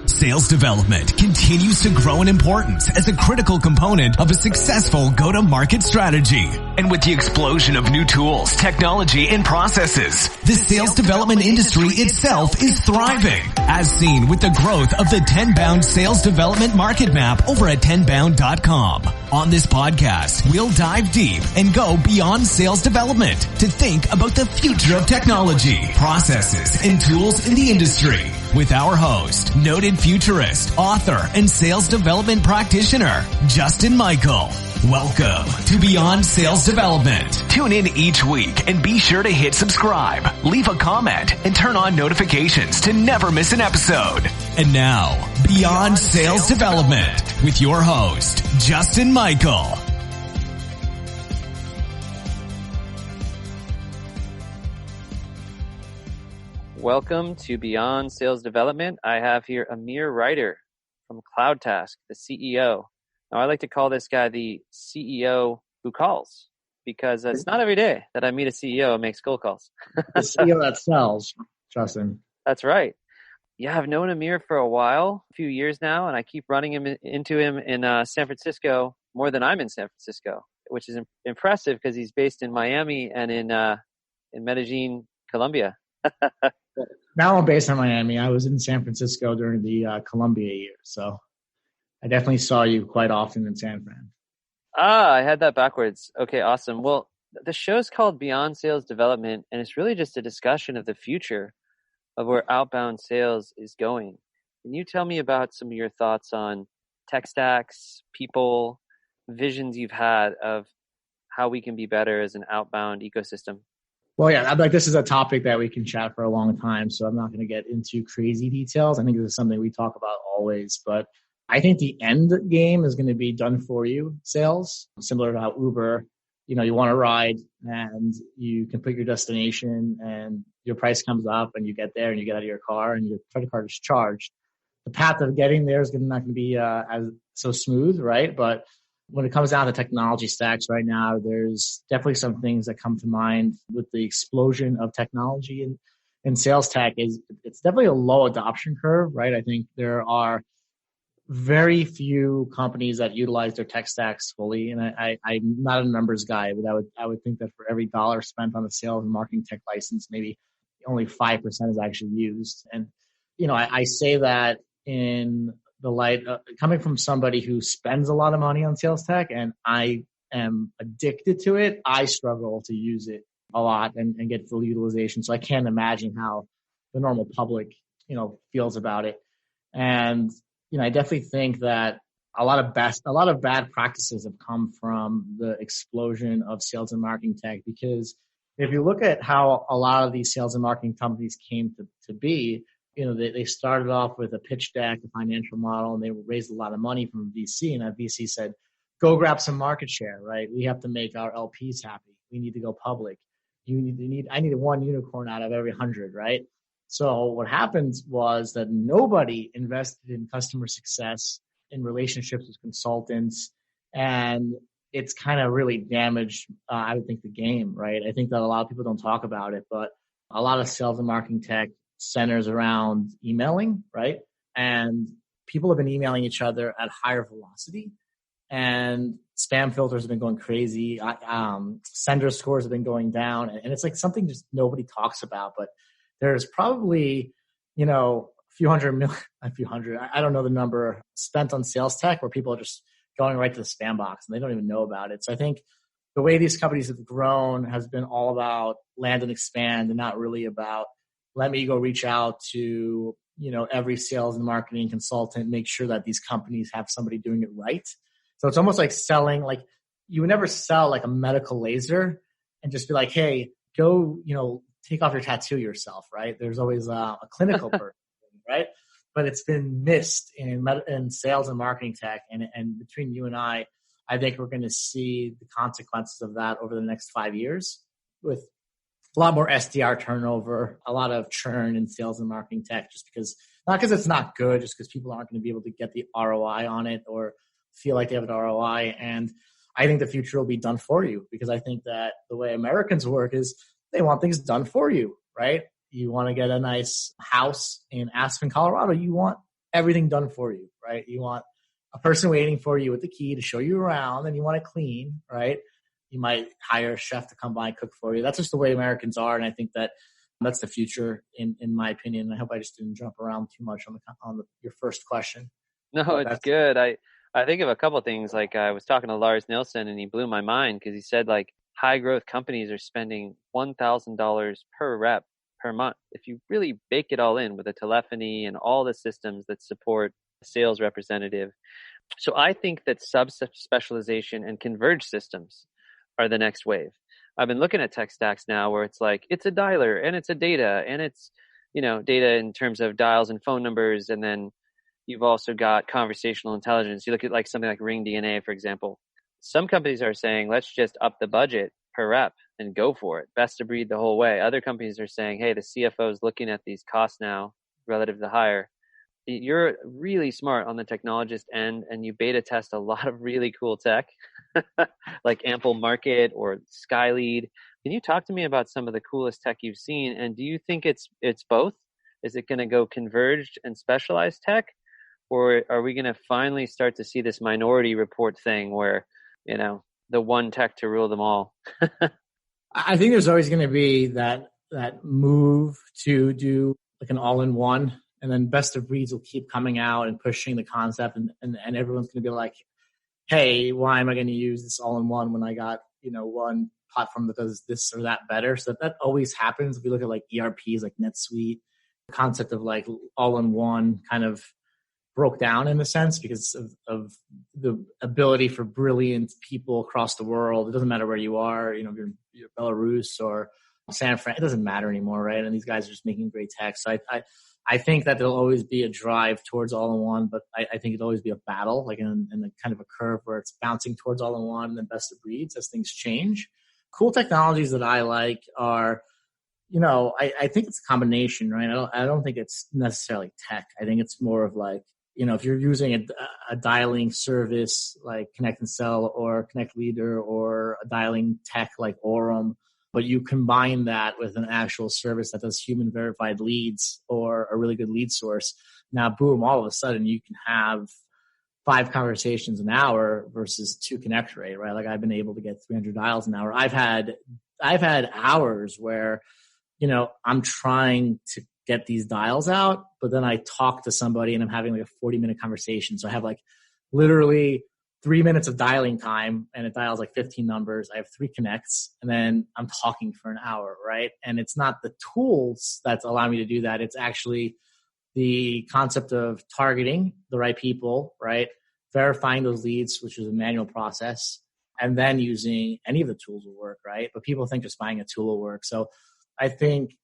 Sales development continues to grow in importance as a critical component of a successful go-to-market strategy. And with the explosion of new tools, technology, and processes, the sales development industry itself is thriving, as seen with the growth of the Tenbound sales development market map over at tenbound.com. On this podcast, we'll dive deep and go beyond sales development to think about the future of technology, processes, and tools in the industry with our host, noted futurist, author, and sales development practitioner, Justin Michael. Welcome to Beyond Sales Development. Tune in each week and be sure to hit subscribe, leave a comment, and turn on notifications to never miss an episode. And now, Beyond Sales Development with your host, Justin Michael. Welcome to Beyond Sales Development. I have here Amir Reiter from CloudTask, the CEO. Now, I like to call this guy the CEO who calls, because it's not every day that I meet a CEO and makes cold calls. The CEO that sells, Justin. That's right. Yeah, I've known Amir for a while, a few years now, and I keep running into him in San Francisco more than I'm in San Francisco, which is impressive because he's based in Miami and in Medellin, Colombia. Now I'm based in Miami. I was in San Francisco during the Columbia years, so I definitely saw you quite often in San Fran. I had that backwards. Okay, awesome. Well, the show's called Beyond Sales Development, and it's really just a discussion of the future of where outbound sales is going. Can you tell me about some of your thoughts on tech stacks, people, visions you've had of how we can be better as an outbound ecosystem? Well, yeah, this is a topic that we can chat for a long time, so I'm not going to get into crazy details. I think this is something we talk about always, but I think the end game is going to be done for you sales, similar to how Uber, you want to ride and you can pick your destination and your price comes up and you get there and you get out of your car and your credit card is charged. The path of getting there is not going to be as so smooth, right? But when it comes down to technology stacks right now, there's definitely some things that come to mind with the explosion of technology and sales tech. It's definitely a low adoption curve, right? I think there are very few companies that utilize their tech stacks fully. And I'm not a numbers guy, but I would think that for every dollar spent on a sales and marketing tech license, maybe only 5% is actually used. And, I say that in the light coming from somebody who spends a lot of money on sales tech and I am addicted to it. I struggle to use it a lot and get full utilization. So I can't imagine how the normal public, feels about it. And, I definitely think that a lot of bad practices have come from the explosion of sales and marketing tech, because if you look at how a lot of these sales and marketing companies came to be, they started off with a pitch deck, a financial model, and they raised a lot of money from a VC. And that VC said, go grab some market share, right? We have to make our LPs happy. We need to go public. I need one unicorn out of every 100, right? So what happened was that nobody invested in customer success, in relationships with consultants, and it's kind of really damaged, I would think, the game, right? I think that a lot of people don't talk about it, but a lot of sales and marketing tech centers around emailing, right? And people have been emailing each other at higher velocity, and spam filters have been going crazy. Sender scores have been going down, and it's like something just nobody talks about, but there's probably, a few hundred, I don't know the number, spent on sales tech where people are just going right to the spam box and they don't even know about it. So I think the way these companies have grown has been all about land and expand and not really about let me go reach out to, every sales and marketing consultant, make sure that these companies have somebody doing it right. So it's almost like selling, like you would never sell like a medical laser and just be like, hey, go, take off your tattoo yourself, right? There's always a clinical person, right? But it's been missed in sales and marketing tech. And between you and I think we're going to see the consequences of that over the next 5 years with a lot more SDR turnover, a lot of churn in sales and marketing tech, not because it's not good, just because people aren't going to be able to get the ROI on it or feel like they have an ROI. And I think the future will be done for you, because I think that the way Americans work is they want things done for you, right? You want to get a nice house in Aspen, Colorado. You want everything done for you, right? You want a person waiting for you with the key to show you around, and you want it clean, right? You might hire a chef to come by and cook for you. That's just the way Americans are, and I think that that's the future, in my opinion. I hope I just didn't jump around too much on your first question. No, it's good. I think of a couple of things. Like I was talking to Lars Nilsson, and he blew my mind because he said like high growth companies are spending $1,000 per rep per month. If you really bake it all in with the telephony and all the systems that support a sales representative. So I think that sub-specialization and converged systems are the next wave. I've been looking at tech stacks now where it's like, it's a dialer and it's a data and it's, data in terms of dials and phone numbers. And then you've also got conversational intelligence. You look at like something like Ring DNA, for example. Some companies are saying, let's just up the budget per rep and go for it. Best of breed the whole way. Other companies are saying, hey, the CFO is looking at these costs now relative to the hire. You're really smart on the technologist end, and you beta test a lot of really cool tech like Ample Market or Skylead. Can you talk to me about some of the coolest tech you've seen? And do you think it's both? Is it going to go converged and specialized tech? Or are we going to finally start to see this minority report thing where, the one tech to rule them all? I think there's always going to be that move to do like an all-in-one, and then best of breeds will keep coming out and pushing the concept, and everyone's going to be like, hey, why am I going to use this all-in-one when I got, one platform that does this or that better? So that always happens. If you look at like ERPs, like NetSuite, the concept of like all-in-one kind of broke down in a sense because of the ability for brilliant people across the world. It doesn't matter where you are, if you're Belarus or San Fran, it doesn't matter anymore, right? And these guys are just making great tech. So I think that there'll always be a drive towards all-in-one, but I think it'll always be a battle, like in a kind of a curve where it's bouncing towards all-in-one and then best of breeds as things change. Cool technologies that I like are, I think it's a combination, right? I don't think it's necessarily tech. I think it's more of like, if you're using a dialing service like Connect and Sell or Connect Leader or a dialing tech like Orem, but you combine that with an actual service that does human verified leads or a really good lead source. Now, boom, all of a sudden you can have 5 conversations an hour versus 2 connect rate, right? Like I've been able to get 300 dials an hour. I've had hours where, I'm trying to get these dials out, but then I talk to somebody and I'm having like a 40-minute conversation. So I have like literally 3 minutes of dialing time and it dials like 15 numbers. I have 3 connects and then I'm talking for an hour, right? And it's not the tools that's allowing me to do that. It's actually the concept of targeting the right people, right? Verifying those leads, which is a manual process, and then using any of the tools will work, right? But people think just buying a tool will work. So I think,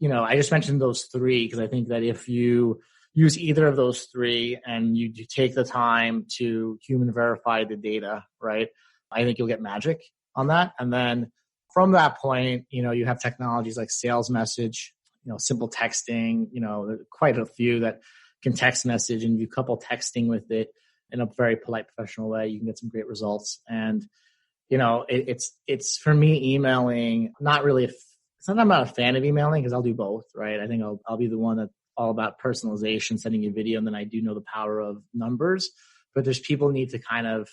I just mentioned those 3 because I think that if you use either of those 3 and you take the time to human verify the data, right, I think you'll get magic on that. And then from that point, you have technologies like sales message, simple texting, there are quite a few that can text message, and if you couple texting with it in a very polite, professional way, you can get some great results. And, it's for me, emailing, it's not I'm not a fan of emailing because I'll do both, right? I think I'll be the one that's all about personalization, sending you a video, and then I do know the power of numbers. But there's people need to kind of,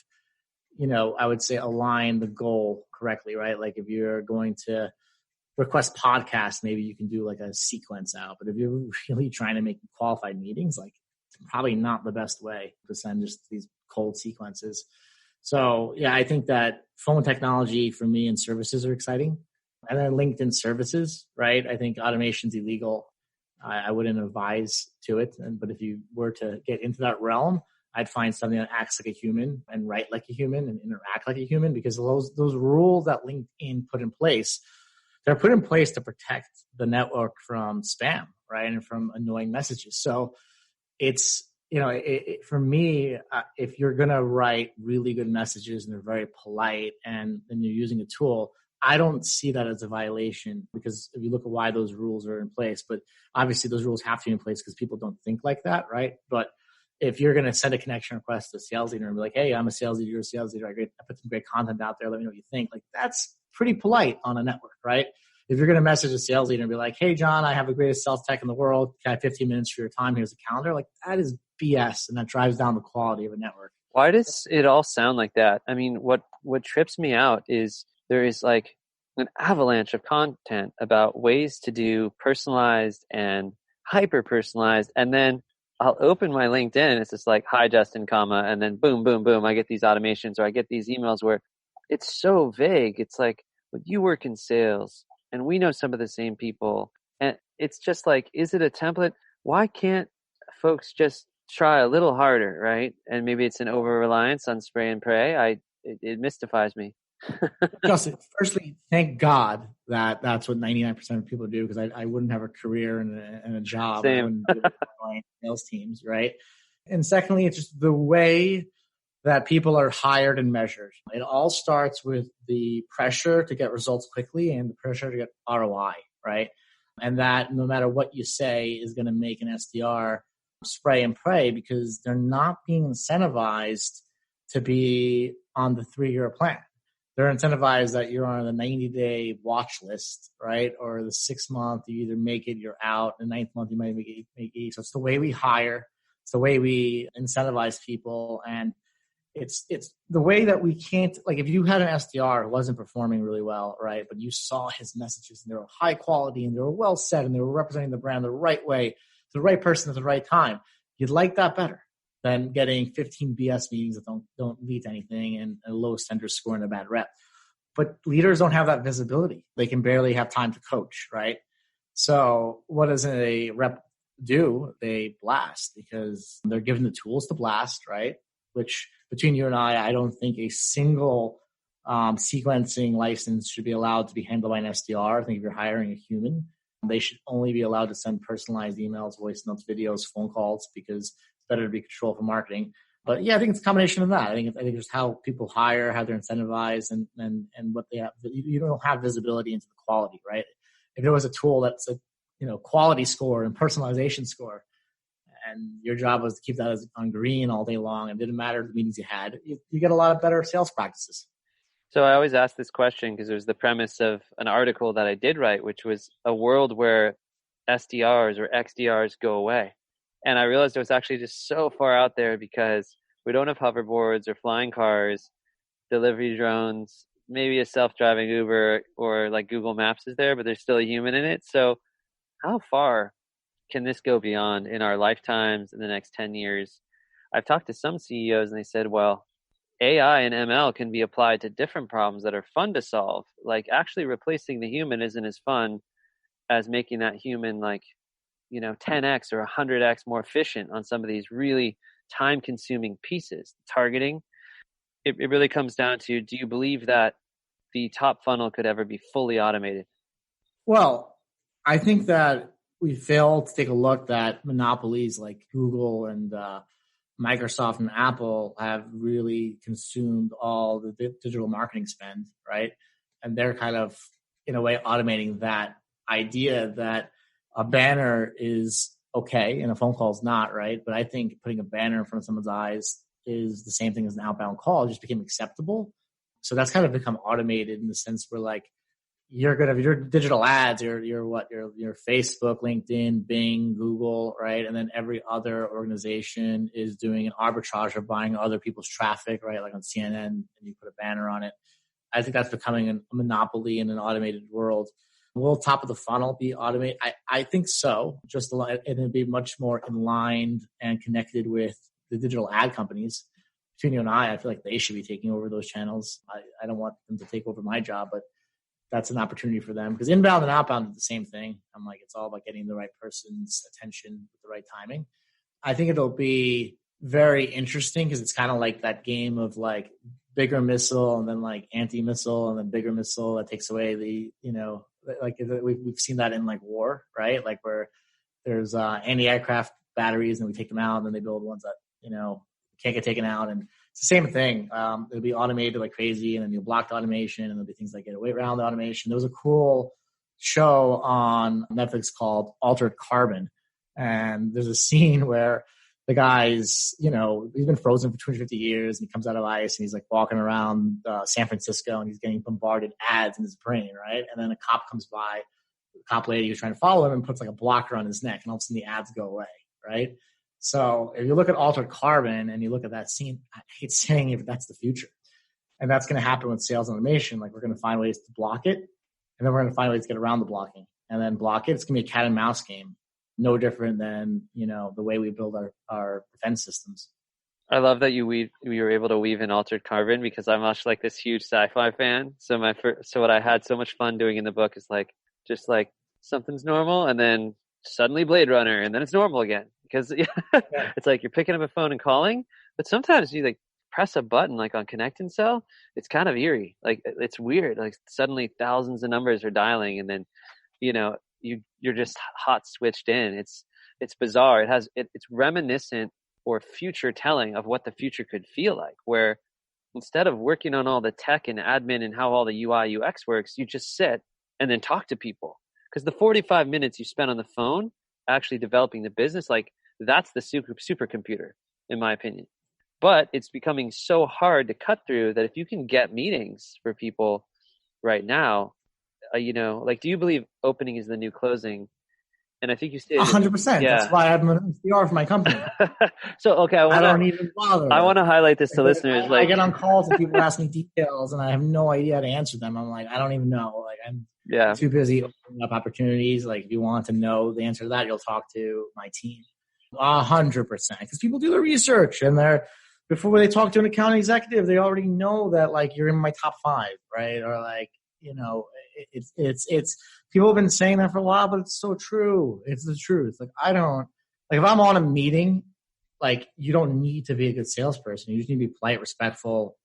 I would say align the goal correctly, right? Like if you're going to request podcasts, maybe you can do like a sequence out. But if you're really trying to make qualified meetings, like it's probably not the best way to send just these cold sequences. So yeah, I think that phone technology for me and services are exciting. And then LinkedIn services, right? I think automation's illegal. I wouldn't advise to it. But if you were to get into that realm, I'd find something that acts like a human and write like a human and interact like a human, because those rules that LinkedIn put in place, they're put in place to protect the network from spam, right? And from annoying messages. So it's, for me, if you're going to write really good messages and they're very polite and you're using a tool, I don't see that as a violation, because if you look at why those rules are in place, but obviously those rules have to be in place because people don't think like that, right? But if you're going to send a connection request to a sales leader and be like, hey, I'm a sales leader, you're a sales leader, I put some great content out there, let me know what you think. Like that's pretty polite on a network, right? if you're going to message a sales leader and be like, hey, John, I have the greatest sales tech in the world. Can I have 15 minutes for your time? Here's a calendar. Like, that is BS, and that drives down the quality of a network. Why does it all sound like that? I mean, what trips me out is there is like an avalanche of content about ways to do personalized and hyper-personalized, and then I'll open my LinkedIn and it's just like, hi, Justin, comma, and then boom, boom, boom. I get these automations or I get these emails where it's so vague. It's like, well, you work in sales and we know some of the same people. And it's just like, is it a template? Why can't folks just try a little harder, right? And maybe it's an over-reliance on spray and pray. It mystifies me. Justin, firstly, thank God that that's what 99% of people do, because I wouldn't have a career and a job. Same. I wouldn't do sales teams, right? And secondly, it's just the way that people are hired and measured. It all starts with the pressure to get results quickly and the pressure to get ROI, right? And that no matter what you say is going to make an SDR spray and pray, because they're not being incentivized to be on the 3-year plan. They're incentivized that you're on the 90-day watch list, right? Or the 6th month, you either make it, you're out. The 9th month, you might make it. So it's the way we hire. It's the way we incentivize people. And it's the way that we can't, like, if you had an SDR who wasn't performing really well, right? But you saw his messages and they were high quality and they were well said and they were representing the brand the right way, to the right person at the right time, you'd like that better than getting 15 BS meetings that don't lead to anything and a low sender score and a bad rep. But leaders don't have that visibility. They can barely have time to coach, right? So what does a rep do? They blast because they're given the tools to blast, right? Which between you and I don't think a single sequencing license should be allowed to be handled by an SDR. I think if you're hiring a human, they should only be allowed to send personalized emails, voice notes, videos, phone calls, because it's better to be controlled for marketing. But yeah, I think it's a combination of that. I think it's how people hire, how they're incentivized, and what they have. You don't have visibility into the quality, right? If there was a tool that's a quality score and personalization score, and your job was to keep that on green all day long, and it didn't matter the meetings you had, you get a lot of better sales practices. So I always ask this question because it was the premise of an article that I did write, which was a world where SDRs or XDRs go away. And I realized it was actually just so far out there because we don't have hoverboards or flying cars, delivery drones, maybe a self-driving Uber or like Google Maps is there, but there's still a human in it. So how far can this go beyond in our lifetimes in the next 10 years? I've talked to some CEOs and they said, well, AI and ML can be applied to different problems that are fun to solve. Like actually replacing the human isn't as fun as making that human 10x or 100x more efficient on some of these really time-consuming pieces. Targeting, it really comes down to, do you believe that the top funnel could ever be fully automated? Well, I think that we failed to take a look that monopolies like Google and Microsoft and Apple have really consumed all the digital marketing spend, right? And they're kind of, in a way, automating that idea that a banner is okay and a phone call is not, right? But I think putting a banner in front of someone's eyes is the same thing as an outbound call. It just became acceptable. So that's kind of become automated in the sense where, like, you're gonna your digital ads, your Facebook, LinkedIn, Bing, Google, right? And then every other organization is doing an arbitrage of buying other people's traffic, right? Like on CNN, and you put a banner on it. I think that's becoming a monopoly in an automated world. Will top of the funnel be automated? I think so. Just it'll be much more in line and connected with the digital ad companies. Between you and I feel like they should be taking over those channels. I don't want them to take over my job, but that's an opportunity for them, because inbound and outbound are the same thing. I'm like, it's all about getting the right person's attention with the right timing. I think it'll be very interesting because it's kind of like that game of like bigger missile and then like anti-missile and then bigger missile that takes away the, like we've seen that in like war, right? Like where there's anti-aircraft batteries and we take them out and then they build ones that, can't get taken out. And it's the same thing. It'll be automated like crazy, and then you'll block the automation, and there'll be things that get away around the automation. There was a cool show on Netflix called Altered Carbon, and there's a scene where the guy's, he's been frozen for 250 years and he comes out of ice and he's like walking around San Francisco and he's getting bombarded ads in his brain, right? And then a cop comes by, the cop lady who's trying to follow him and puts like a blocker on his neck and all of a sudden the ads go away, right? So if you look at Altered Carbon and you look at that scene, I hate saying it, but that's the future. And that's going to happen with sales automation. Like we're going to find ways to block it and then we're going to find ways to get around the blocking and then block it. It's going to be a cat and mouse game. No different than, the way we build our defense systems. I love that you were able to weave in Altered Carbon because I'm much like this huge sci-fi fan. So what I had so much fun doing in the book is just something's normal and then suddenly Blade Runner and then it's normal again because it's like you're picking up a phone and calling, but sometimes you press a button like on Connect and Cell. It's kind of eerie. Like it's weird. Like suddenly thousands of numbers are dialing and then, you're just hot switched in. It's bizarre. It's reminiscent or future telling of what the future could feel like, where instead of working on all the tech and admin and how all the UI UX works, you just sit and then talk to people. Because the 45 minutes you spend on the phone actually developing the business, that's the supercomputer, in my opinion. But it's becoming so hard to cut through that if you can get meetings for people right now, do you believe opening is the new closing? And I think you stated 100%. Yeah. That's why I'm an SDR for my company. So, okay. I don't even bother. I want to highlight this to listeners. I get on calls and people ask me details and I have no idea how to answer them. I'm like, I don't even know. I'm too busy opening up opportunities. Like if you want to know the answer to that, you'll talk to my team. 100%. Because people do the research and before they talk to an account executive, they already know that you're in my top 5, right? Or it's people have been saying that for a while, but it's so true. It's the truth. If I'm on a meeting, you don't need to be a good salesperson. You just need to be polite, respectful,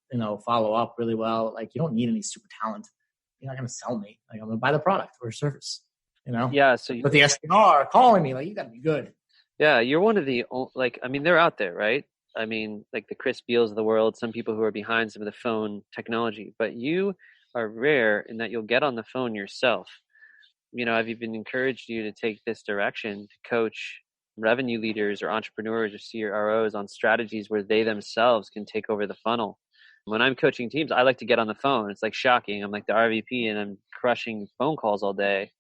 follow up really well. You don't need any super talent. You're not going to sell me. I'm going to buy the product or service, Yeah. But the SDR calling me, you got to be good. Yeah. You're one of the, they're out there, right? The Chris Beals of the world, some people who are behind some of the phone technology, but you are rare in that you'll get on the phone yourself. I've even encouraged you to take this direction to coach revenue leaders or entrepreneurs or CROs on strategies where they themselves can take over the funnel. When I'm coaching teams, I like to get on the phone. It's shocking. I'm like the RVP and I'm crushing phone calls all day.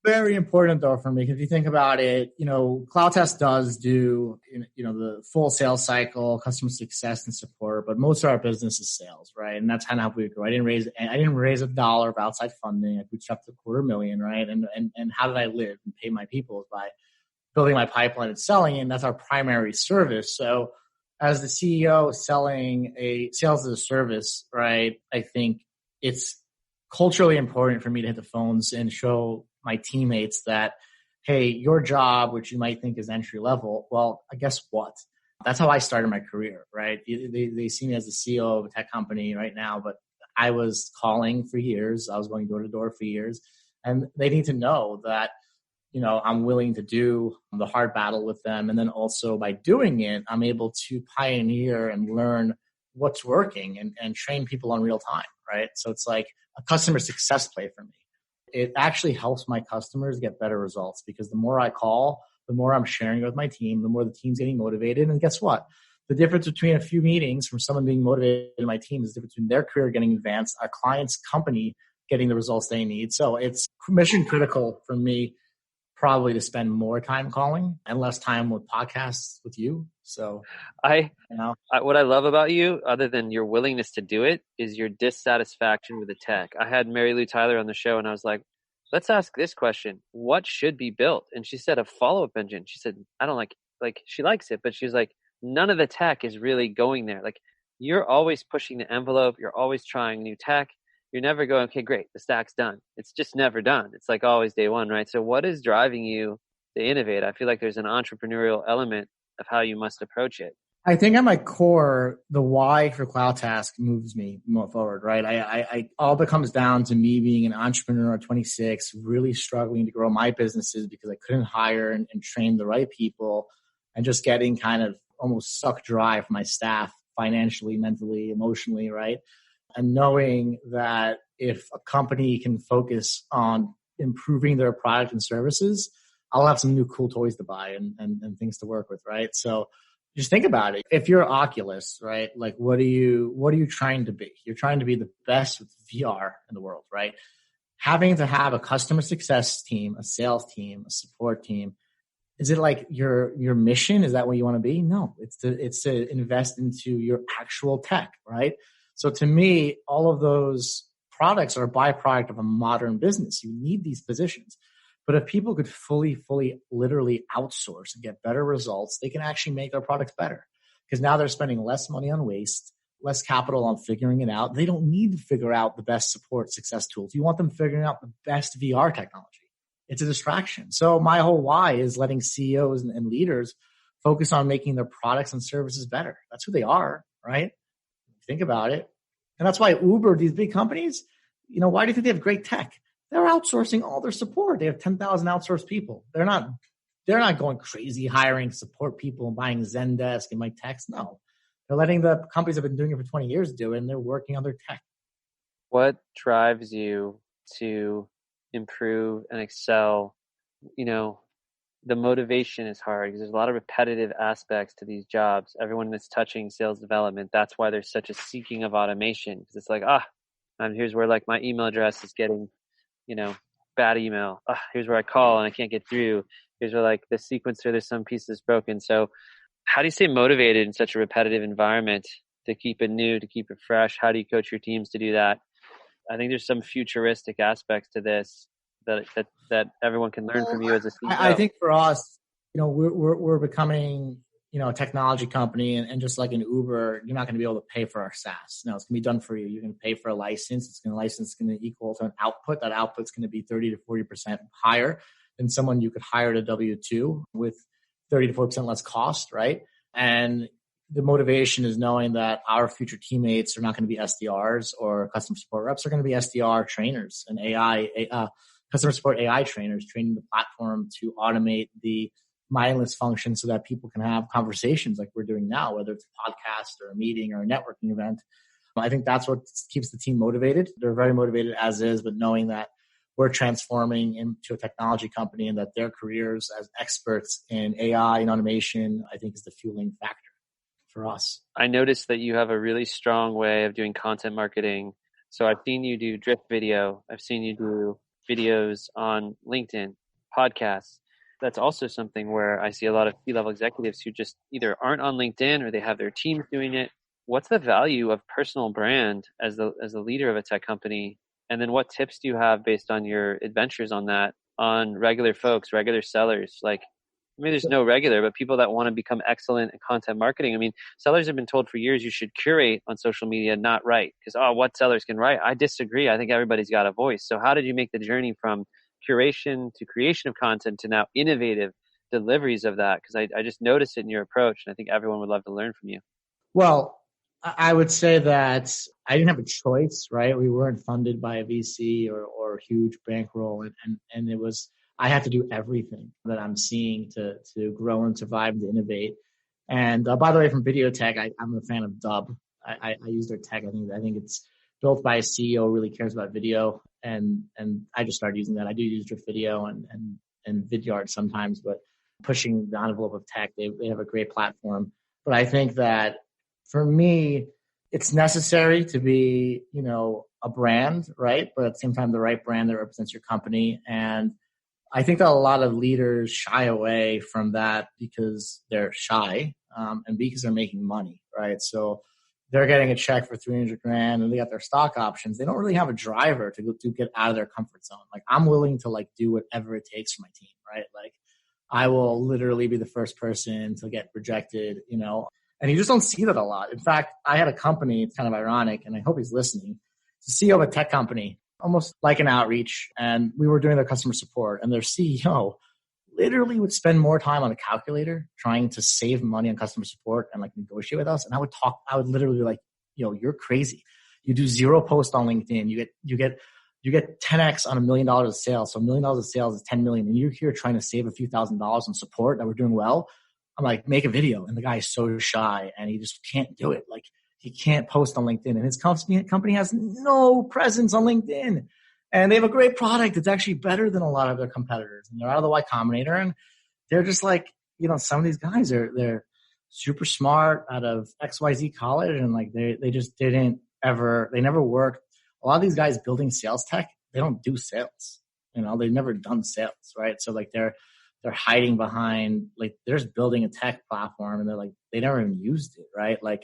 Very important though for me. If you think about it, Cloud Test does do, the full sales cycle, customer success and support, but most of our business is sales, right? And that's kind of how we grow. I didn't raise $1 of outside funding. I bootstrapped $250,000, right? And how did I live and pay my people? By building my pipeline and selling, and that's our primary service. So as the CEO selling a sales as a service, right? I think it's culturally important for me to hit the phones and show my teammates that, hey, your job, which you might think is entry level, well, guess what? That's how I started my career, right? They see me as the CEO of a tech company right now, but I was calling for years. I was going door to door for years. And they need to know that, I'm willing to do the hard battle with them. And then also by doing it, I'm able to pioneer and learn what's working and train people on real time, right? So it's like a customer success play for me. It actually helps my customers get better results because the more I call, the more I'm sharing with my team, the more the team's getting motivated. And guess what? The difference between a few meetings from someone being motivated in my team is the difference between their career getting advanced, our client's company getting the results they need. So it's mission critical for me probably to spend more time calling and less time with podcasts with you. So what I love about you, other than your willingness to do it, is your dissatisfaction with the tech. I had Mary Lou Tyler on the show and I was like, let's ask this question. What should be built? And she said a follow-up engine. She said, I don't like she likes it, but she's like, none of the tech is really going there. You're always pushing the envelope. You're always trying new tech. You're never going, okay, great, the stack's done. It's just never done. It's always day one, right? So what is driving you to innovate? I feel like there's an entrepreneurial element of how you must approach it. I think at my core, the why for Cloud Task moves me more forward, right? I all that comes down to me being an entrepreneur at 26, really struggling to grow my businesses because I couldn't hire and train the right people and just getting kind of almost sucked dry from my staff financially, mentally, emotionally, right? And knowing that if a company can focus on improving their product and services, I'll have some new cool toys to buy and things to work with, right? So Just think about it. If you're Oculus, right? Like, what are you trying to be? You're trying to be the best with VR in the world, right? Having to have a customer success team, a sales team, a support team. Is it like your mission? Is that what you want to be? No, it's to invest into your actual tech, right? So to me, all of those products are a byproduct of a modern business. You need these positions. But if people could fully, literally outsource and get better results, they can actually make their products better. Because now they're spending less money on waste, less capital on figuring it out. They don't need to figure out the best support success tools. You want them figuring out the best VR technology. It's a distraction. So my whole why is letting CEOs and leaders focus on making their products and services better. That's who they are, right? Think about it. And that's why Uber, these big companies, why do you think they have great tech? They're outsourcing all their support. They have 10,000 outsourced people. They're not going crazy hiring support people and buying Zendesk and Mitex. No, they're letting the companies that have been doing it for 20 years do it, and they're working on their tech. What drives you to improve and excel? The motivation is hard because there's a lot of repetitive aspects to these jobs. Everyone that's touching sales development, that's why there's such a seeking of automation, because it's like, and here's where like my email address is getting, bad email. Here's where I call and I can't get through. Here's where like the sequencer, there's some piece that's broken. So how do you stay motivated in such a repetitive environment to keep it new, to keep it fresh? How do you coach your teams to do that? I think there's some futuristic aspects to this that everyone can learn from you as a CEO. I think for us, we're becoming, a technology company, and just like an Uber, you're not going to be able to pay for our SaaS. No, it's going to be done for you. You're going to pay for a license. License is going to equal to an output. That output's going to be 30 to 40% higher than someone you could hire at a W-2 with 30 to 40% less cost, right? And the motivation is knowing that our future teammates are not going to be SDRs or customer support reps. They're going to be SDR trainers and customer support AI trainers, training the platform to automate the mindless function so that people can have conversations like we're doing now, whether it's a podcast or a meeting or a networking event. I think that's what keeps the team motivated. They're very motivated as is, but knowing that we're transforming into a technology company and that their careers as experts in AI and automation, I think, is the fueling factor for us. I noticed that you have a really strong way of doing content marketing. So I've seen you do drip video. I've seen you do videos on LinkedIn, podcasts. That's also something where I see a lot of C-level executives who just either aren't on LinkedIn or they have their teams doing it. What's the value of personal brand as the leader of a tech company? And then what tips do you have based on your adventures on that, on regular folks, regular sellers? Like, there's no regular, but people that want to become excellent in content marketing. Sellers have been told for years you should curate on social media, not write, because, what sellers can write? I disagree. I think everybody's got a voice. So how did you make the journey from curation to creation of content to now innovative deliveries of that? Because I just noticed it in your approach, and I think everyone would love to learn from you. Well, I would say that I didn't have a choice, right? We weren't funded by a VC or a huge bankroll, and it was, I had to do everything that I'm seeing to grow and survive and to innovate. And by the way, from video tech, I'm a fan of Dub. I use their tech. I think it's built by a CEO who really cares about video, and I just started using that. I do use Drift Video and Vidyard sometimes, but pushing the envelope of tech, they have a great platform. But I think that for me, it's necessary to be, a brand, right? But at the same time, the right brand that represents your company. And I think that a lot of leaders shy away from that because they're shy, and because they're making money, right? So they're getting a check for $300,000 and they got their stock options. They don't really have a driver to get out of their comfort zone. Like, I'm willing to do whatever it takes for my team, right? Like, I will literally be the first person to get rejected, and you just don't see that a lot. In fact, I had a company, it's kind of ironic, and I hope he's listening. It's the CEO of a tech company, almost like an outreach, and we were doing their customer support, and their CEO literally would spend more time on a calculator trying to save money on customer support and negotiate with us. And I would literally be like, you're crazy. You do 0 posts on LinkedIn. You get 10x on $1 million of sales. So $1 million of sales is 10 million. And you're here trying to save a few $1,000s on support that we're doing well. I'm like, make a video. And the guy is so shy and he just can't do it. Like, he can't post on LinkedIn, and his company has no presence on LinkedIn. And they have a great product. It's actually better than a lot of their competitors. And they're out of the Y Combinator. And they're just like, some of these guys they're super smart out of XYZ college. And like, they just didn't ever, they never worked. A lot of these guys building sales tech, they don't do sales. You know, they've never done sales, right? So like they're hiding behind, like they're just building a tech platform and they're like, they never even used it, right? Like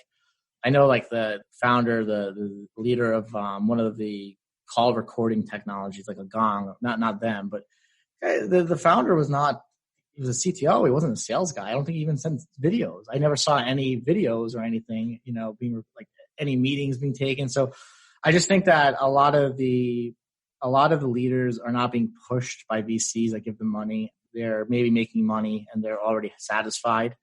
I know like the founder, the leader of one of the call recording technologies, like a Gong, not them, but the founder was not, he was a CTO. He wasn't a sales guy. I don't think he even sent videos. I never saw any videos or anything, you know, being like any meetings being taken. So I just think that a lot of the leaders are not being pushed by VCs that give them money. They're maybe making money and they're already satisfied.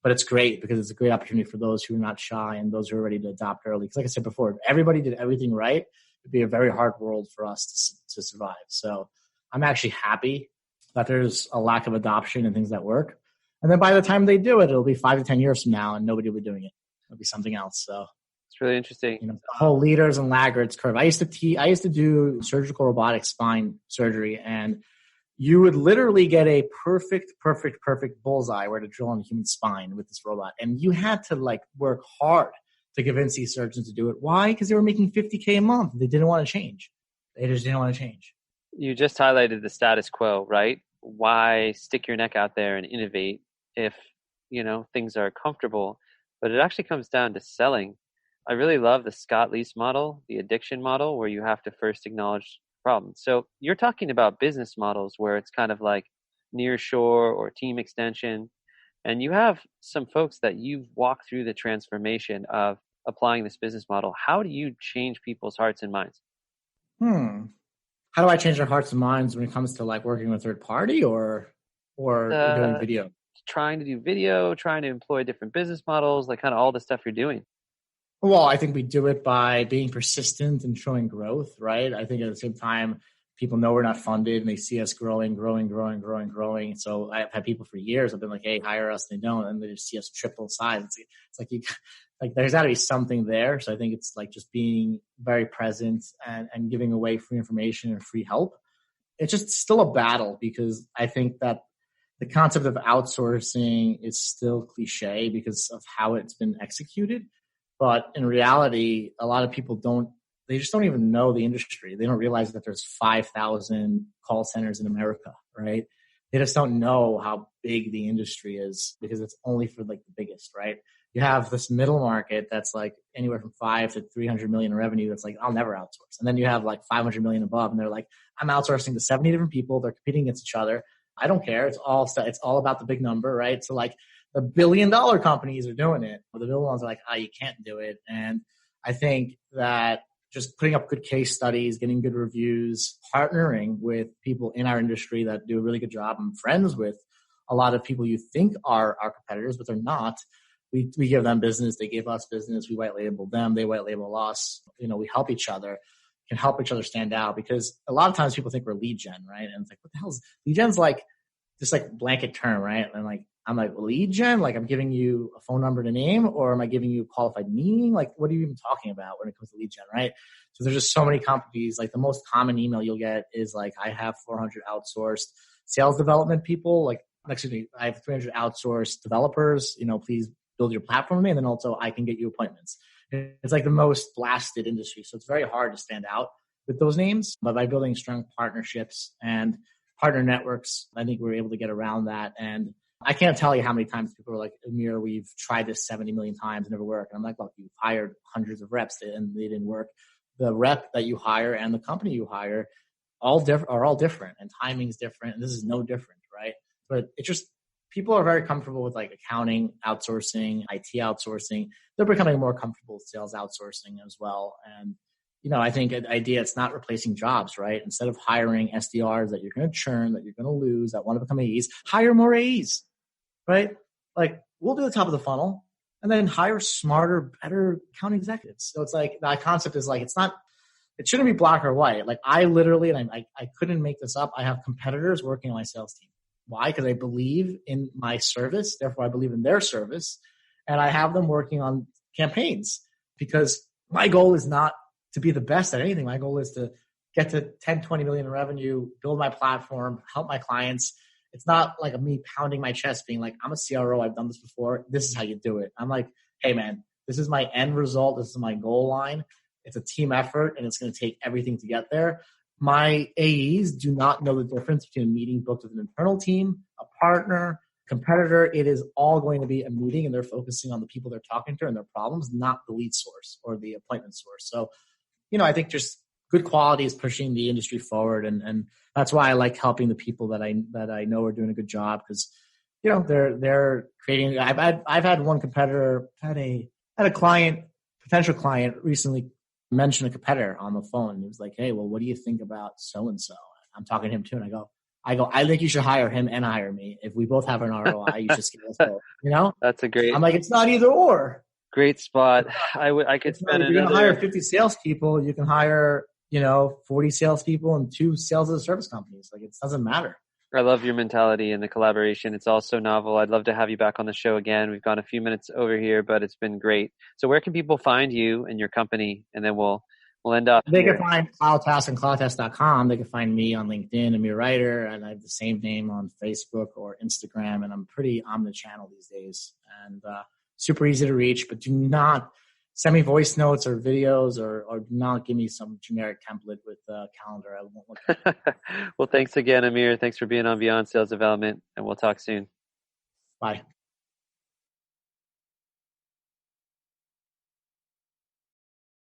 But it's great because it's a great opportunity for those who are not shy and those who are ready to adopt early. Because like I said before, if everybody did everything right, it'd be a very hard world for us to survive. So I'm actually happy that there's a lack of adoption and things that work. And then by the time they do it, it'll be 5 to 10 years from now and nobody will be doing it. It'll be something else. So it's really interesting. You know, the whole leaders and laggards curve. I used to do surgical robotic spine surgery, and you would literally get a perfect bullseye where to drill on the human spine with this robot. And you had to like work hard to convince these surgeons to do it. Why? Because they were making $50K a month. They didn't want to change. They just didn't want to change. You just highlighted the status quo, right? Why stick your neck out there and innovate if, you know, things are comfortable? But it actually comes down to selling. I really love the Scott Leese model, the addiction model, where you have to first acknowledge problems. So you're talking about business models where it's kind of like nearshore or team extension. And you have some folks that you've walked through the transformation of applying this business model. How do you change people's hearts and minds? How do I change their hearts and minds when it comes to like working with third party or doing video? Trying to do video, trying to employ different business models, like kind of all the stuff you're doing. Well, I think we do it by being persistent and showing growth, right? I think at the same time, people know we're not funded and they see us growing. So I've had people for years have been like, hey, hire us. They don't. And they just see us triple size. It's like there's got to be something there. So I think it's like just being very present and giving away free information and free help. It's just still a battle because I think that the concept of outsourcing is still cliche because of how it's been executed. But in reality, a lot of people they just don't even know the industry. They don't realize that there's 5,000 call centers in America, right? They just don't know how big the industry is because it's only for like the biggest, right? You have this middle market that's like anywhere from 5 to 300 million in revenue. That's like, I'll never outsource. And then you have like 500 million above and they're like, I'm outsourcing to 70 different people. They're competing against each other. I don't care. It's all about the big number, right? So like the $1 billion companies are doing it. But the middle ones are like, you can't do it. And I think that just putting up good case studies, getting good reviews, partnering with people in our industry that do a really good job. I'm friends with a lot of people you think are our competitors, but they're not. We give them business. They give us business. We white label them. They white label us. You know, we help each other, can help each other stand out because a lot of times people think we're lead gen, right? And it's like, what the hell is lead gen's like this like blanket term, right? And like, I'm like, lead gen? Like I'm giving you a phone number to name or am I giving you a qualified meeting? Like what are you even talking about when it comes to lead gen, right? So there's just so many companies. Like the most common email you'll get is like, I have 400 outsourced sales development people. Like, excuse me, I have 300 outsourced developers. You know, please build your platform with me. And then also I can get you appointments. It's like the most blasted industry. So it's very hard to stand out with those names, but by building strong partnerships and partner networks, I think we're able to get around that. And I can't tell you how many times people are like, Amir, we've tried this 70 million times and never worked. And I'm like, look, you've hired hundreds of reps and they didn't work. The rep that you hire and the company you hire are all different and timing's different. And this is no different, right? But it just, people are very comfortable with like accounting, outsourcing, IT outsourcing. They're becoming more comfortable with sales outsourcing as well. And, you know, I think the idea, it's not replacing jobs, right? Instead of hiring SDRs that you're going to churn, that you're going to lose, that want to become AEs, hire more AEs, right? Like we'll do the top of the funnel and then hire smarter, better account executives. So it's like, that concept is like, it shouldn't be black or white. Like I literally, and I couldn't make this up. I have competitors working on my sales team. Why? Because I believe in my service. Therefore, I believe in their service. And I have them working on campaigns because my goal is not to be the best at anything. My goal is to get to 10, 20 million in revenue, build my platform, help my clients. it's not like me pounding my chest being like, I'm a CRO, I've done this before, this is how you do it. I'm like, hey man, this is my end result, this is my goal line. It's a team effort and it's going to take everything to get there. My AEs do not know the difference between a meeting booked with an internal team, a partner, competitor. It is all going to be a meeting, and they're focusing on the people they're talking to and their problems, not the lead source or the appointment source. So, I think just good quality is pushing the industry forward, and that's why I like helping the people that I know are doing a good job, because they're creating. I've had one competitor had a potential client recently mention a competitor on the phone. He was like, hey, well, what do you think about so and so? I'm talking to him too, and I go, I think you should hire him and hire me. If we both have an ROI, you should scale us both. That's a great. I'm like, it's not either or. Great spot. I could spend if you're going to hire 50 salespeople, you can hire 40 salespeople and 2 sales as a service companies. Like, it doesn't matter. I love your mentality and the collaboration. It's all so novel. I'd love to have you back on the show again. We've gone a few minutes over here, but it's been great. So where can people find you and your company? And then we'll end up. They can find CloudTest on cloudtest.com. They can find me on LinkedIn, Amir Reiter, and I have the same name on Facebook or Instagram. And I'm pretty omnichannel these days, and super easy to reach. But do not send me voice notes or videos, or do not give me some generic template with a calendar. I won't look at it. Well, thanks again, Amir. Thanks for being on Beyond Sales Development, and we'll talk soon. Bye.